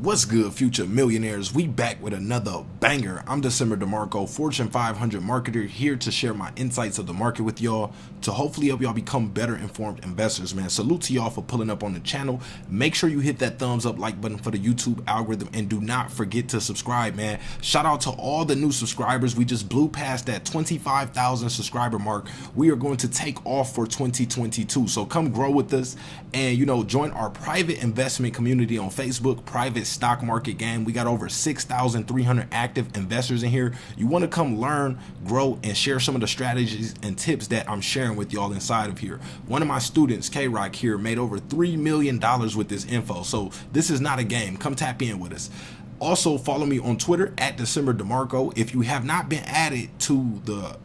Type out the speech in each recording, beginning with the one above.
What's good, future millionaires? We back with another banger. I'm December DeMarco, Fortune 500 marketer, here to share my insights of the market with y'all to hopefully help y'all become better informed investors, man. Salute to y'all for pulling up on the channel. Make sure you hit that thumbs up like button for the YouTube algorithm, and do not forget to subscribe, man. Shout out to all the new subscribers. We just blew past that 25,000 subscriber mark. We are going to take off for 2022. So come grow with us and, join our private investment community on Facebook, private stock market game. We got over 6,300 active investors in here. You want to come learn, grow, and share some of the strategies and tips that I'm sharing with y'all inside of here. One of my students, K-Rock here, made over $3 million with this info. So this is not a game. Come tap in with us. Also, follow me on Twitter at December DeMarco. If you have not been added to the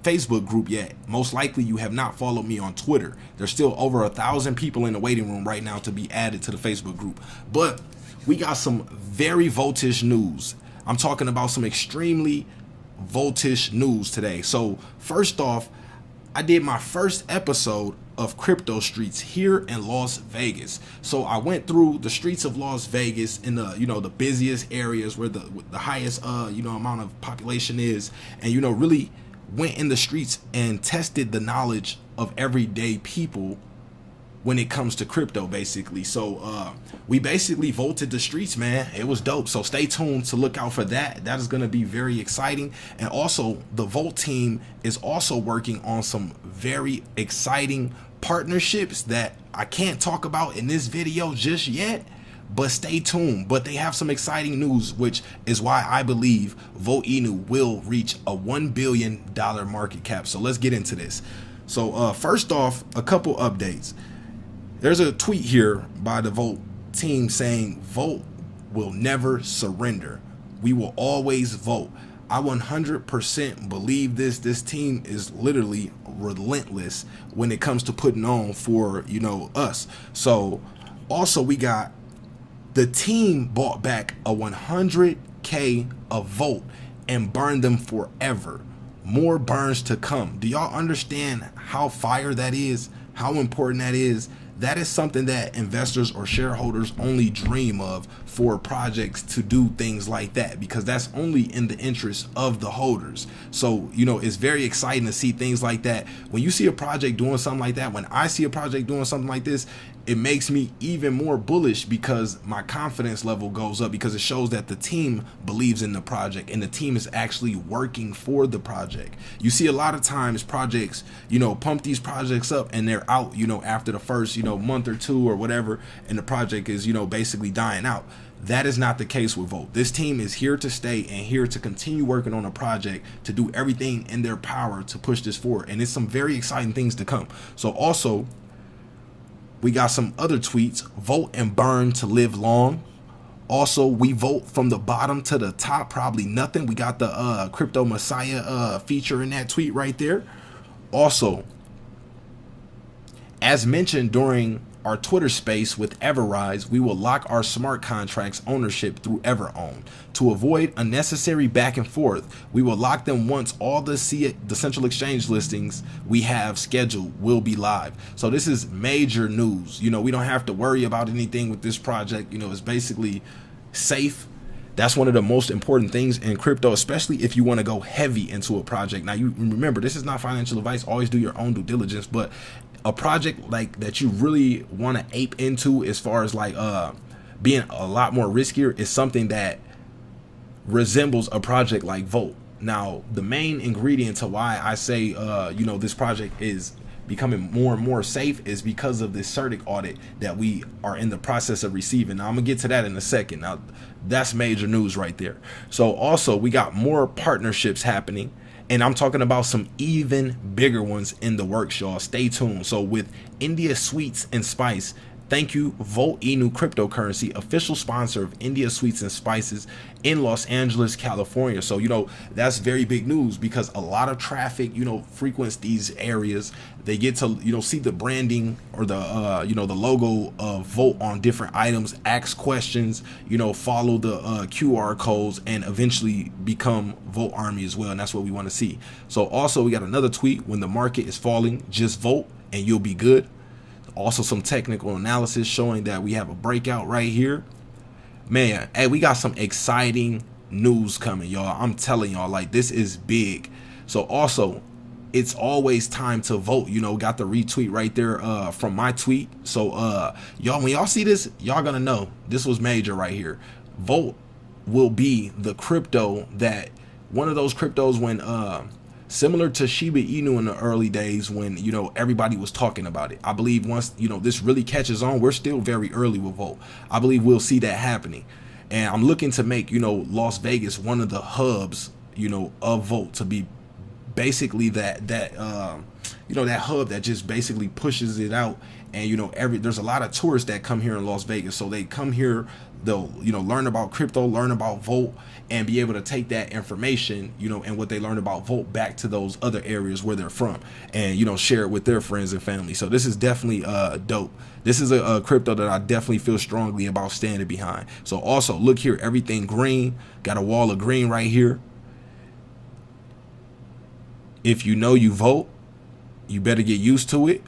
Facebook group yet, most likely you have not followed me on Twitter. There's still over 1,000 people in the waiting room right now to be added to the Facebook group. But we got some very voltage news. I'm talking about some extremely voltage news today. So first off, I did my first episode of Crypto Streets here in Las Vegas. So I went through the streets of Las Vegas in the the busiest areas where the highest amount of population is, and really went in the streets and tested the knowledge of everyday people when it comes to crypto, basically. So we basically volted the streets, man. It was dope. So stay tuned to look out for that. That is going to be very exciting. And also, the Volt team is also working on some very exciting partnerships that I can't talk about in this video just yet, but stay tuned. But they have some exciting news, which is why I believe Volt Inu will reach a $1 billion market cap. So let's get into this. So first off, a couple updates. There's a tweet here by the Volt team saying Volt will never surrender. We will always vote. I 100% believe this. This team is literally relentless when it comes to putting on for, us. So also we got the team bought back a 100K of Volt and burned them forever. More burns to come. Do y'all understand how fire that is? How important that is? That is something that investors or shareholders only dream of, for projects to do things like that, because that's only in the interest of the holders. So, it's very exciting to see things like that. When you see a project doing something like that, when I see a project doing something like this, it makes me even more bullish, because my confidence level goes up, because it shows that the team believes in the project and the team is actually working for the project. You see a lot of times projects, pump these projects up and they're out, after the first, month or two or whatever, and the project is, basically dying out. That is not the case with Volt. This team is here to stay and here to continue working on a project to do everything in their power to push this forward. And it's some very exciting things to come. So also, we got some other tweets. Vote and burn to live long. Also, we vote from the bottom to the top, probably nothing. We got the Crypto Messiah feature in that tweet right there. Also, as mentioned during our Twitter space with Everrise, we will lock our smart contracts ownership through Everown. To avoid unnecessary back and forth, we will lock them once all the central exchange listings we have scheduled will be live. So this is major news. We don't have to worry about anything with this project. It's basically safe. That's one of the most important things in crypto, especially if you want to go heavy into a project. Now, you remember, this is not financial advice. Always do your own due diligence, but a project like that you really want to ape into, as far as like being a lot more riskier, is something that resembles a project like Volt. Now, the main ingredient to why I say this project is becoming more and more safe is because of this CERTIC audit that we are in the process of receiving. Now, I'm gonna get to that in a second. Now, that's major news right there. So also, we got more partnerships happening, and I'm talking about some even bigger ones in the works, y'all. Stay tuned. So with India Sweets and Spice, thank you, Volt Inu Cryptocurrency, official sponsor of India Sweets and Spices in Los Angeles, California. So, that's very big news, because a lot of traffic, frequents these areas. They get to, see the branding or the, the logo of Volt on different items, ask questions, follow the QR codes, and eventually become Volt Army as well. And that's what we want to see. So also, we got another tweet: when the market is falling, just vote and you'll be good. Also, some technical analysis showing that we have a breakout right here. Man, hey, we got some exciting news coming, y'all. I'm telling y'all, like, this is big. So also, it's always time to vote. You know, got the retweet right there from my tweet. So y'all, when y'all see this, y'all gonna know this was major right here. Vote will be the crypto that, one of those cryptos when similar to Shiba Inu in the early days when, you know, everybody was talking about it. I believe once, you know, this really catches on, we're still very early with Vote. I believe we'll see that happening. And I'm looking to make, you know, Las Vegas one of the hubs, you know, of Vote, to be basically that you know, that hub that just basically pushes it out. And, you know, there's a lot of tourists that come here in Las Vegas, so they come here, they'll, you know, learn about crypto, learn about Vote, and be able to take that information, you know, and what they learned about Vote back to those other areas where they're from, and, you know, share it with their friends and family. So this is definitely dope. This is a crypto that I definitely feel strongly about standing behind. So also, look here, everything green, got a wall of green right here. If you know you vote, you better get used to it.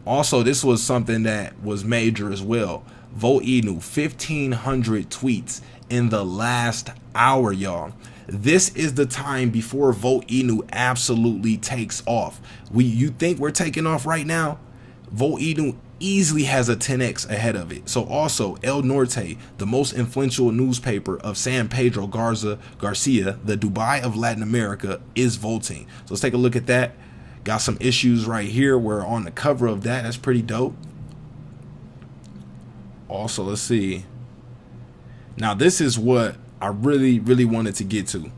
Also, this was something that was major as well. Vote Inu, 1,500 tweets in the last hour, y'all. This is the time before Vote Inu absolutely takes off. You think we're taking off right now? Vote Inu easily has a 10x ahead of it. So also, El Norte, the most influential newspaper of San Pedro Garcia, the Dubai of Latin America, is voting. So let's take a look at that. Got some issues right here. We're on the cover of that. That's pretty dope. Also, let's see. Now, this is what I really wanted to get to.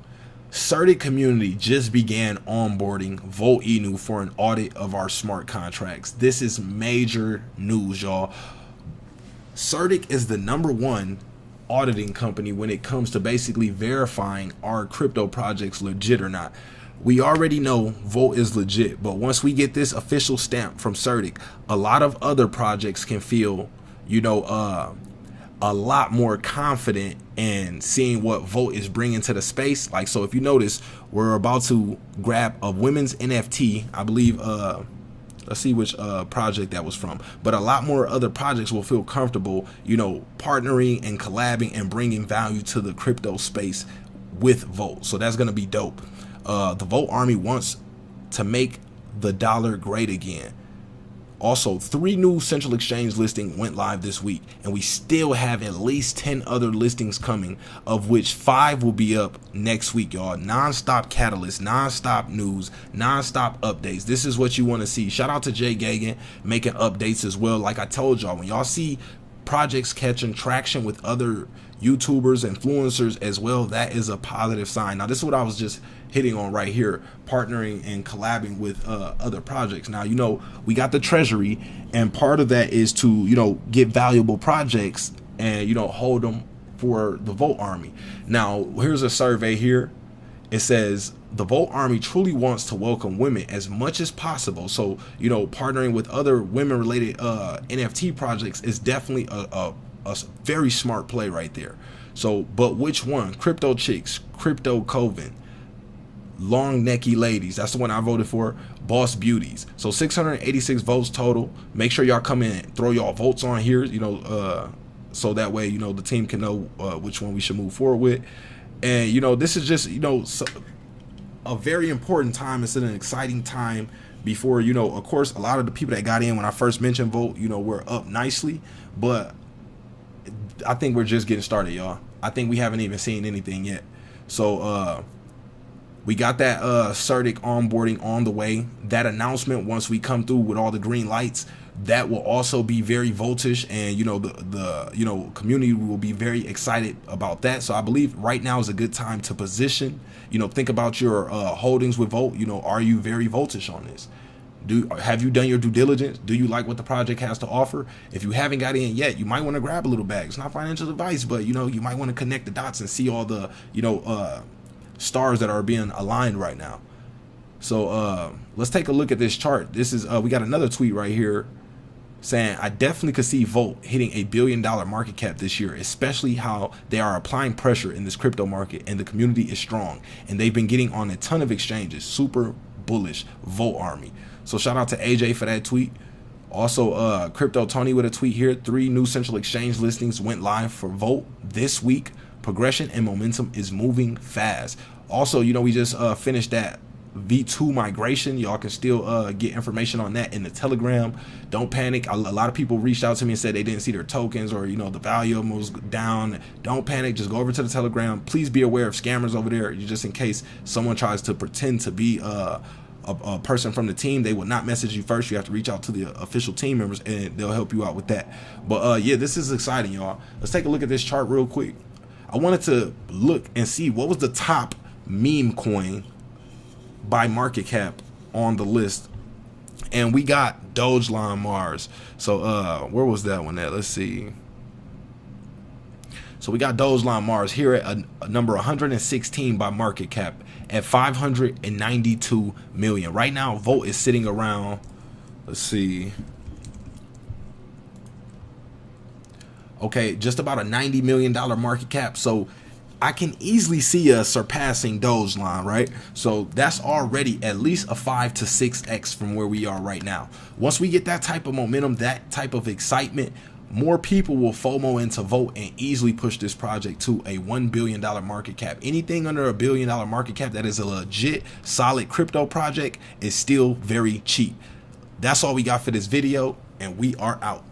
Certic community just began onboarding Vote Inu for an audit of our smart contracts. This is major news, y'all. Certic is the #1 auditing company when it comes to basically verifying our crypto projects legit or not. We already know Vote is legit, but once we get this official stamp from Certic, a lot of other projects can feel, you know, a lot more confident in seeing what Vote is bringing to the space. Like, so if you notice, we're about to grab a women's NFT, I believe, let's see which project that was from, but a lot more other projects will feel comfortable, you know, partnering and collabing and bringing value to the crypto space with Vote. So that's going to be dope. The Vote Army wants to make the dollar great again. Also, 3 new central exchange listings went live this week, and we still have at least 10 other listings coming, of which 5 will be up next week, y'all. Non-stop catalyst, non-stop news, non-stop updates. This is what you want to see. Shout out to Jay Gagan making updates as well. Like I told y'all, when y'all see projects catching traction with other YouTubers, influencers as well, that is a positive sign. Now, this is what I was just hitting on right here, partnering and collabing with other projects. Now, you know, we got the treasury, and part of that is to, you know, get valuable projects and, you know, hold them for the Vote Army. Now, here's a survey here. It says the Vote Army truly wants to welcome women as much as possible. So, you know, partnering with other women related NFT projects is definitely a very smart play right there. So, but which one? Crypto Chicks, Crypto Coven, Long Necky Ladies, that's the one I voted for. Boss Beauties. So 686 votes total. Make sure y'all come in, throw y'all votes on here, you know, so that way, you know, the team can know which one we should move forward with. And, you know, this is just, you know, a very important time. It's an exciting time before, you know, of course, a lot of the people that got in when I first mentioned Vote, you know, we're up nicely, but I think we're just getting started, y'all. I think we haven't even seen anything yet. So we got that Certic onboarding on the way. That announcement, once we come through with all the green lights, that will also be very voltage, and, you know, the you know, community will be very excited about that. So I believe right now is a good time to position, you know, think about your holdings with Vote. You know, are you very voltage on this? Have you done your due diligence? Do you like what the project has to offer? If you haven't got in yet, you might want to grab a little bag. It's not financial advice, but, you know, you might want to connect the dots and see all the, you know, stars that are being aligned right now. So let's take a look at this chart. This is we got another tweet right here saying, I definitely could see Vote hitting $1 billion market cap this year, especially how they are applying pressure in this crypto market, and the community is strong, and they've been getting on a ton of exchanges. Super bullish Vote Army. So shout out to AJ for that tweet. Also, Crypto Tony with a tweet here. 3 new central exchange listings went live for Volt this week. Progression and momentum is moving fast. Also, you know, we just finished that V2 migration. Y'all can still get information on that in the Telegram. Don't panic. A lot of people reached out to me and said they didn't see their tokens, or, you know, the value of them was down. Don't panic. Just go over to the Telegram. Please be aware of scammers over there, just in case someone tries to pretend to be a person from the team. They will not message you first. You have to reach out to the official team members, and they'll help you out with that. But yeah, this is exciting, y'all. Let's take a look at this chart real quick. I wanted to look and see what was the top meme coin by market cap on the list, and we got Dogecoin Mars. So where was that one at? Let's see. So we got Dogecoin Mars here at a number 116 by market cap at 592 million. Right now, Volt is sitting around, let's see, okay, just about a $90 million market cap. So I can easily see us surpassing Dogecoin, right? So that's already at least a 5 to 6x from where we are right now. Once we get that type of momentum, that type of excitement, more people will FOMO into Volt and easily push this project to a $1 billion market cap. Anything under $1 billion market cap that is a legit, solid crypto project is still very cheap. That's all we got for this video, and we are out.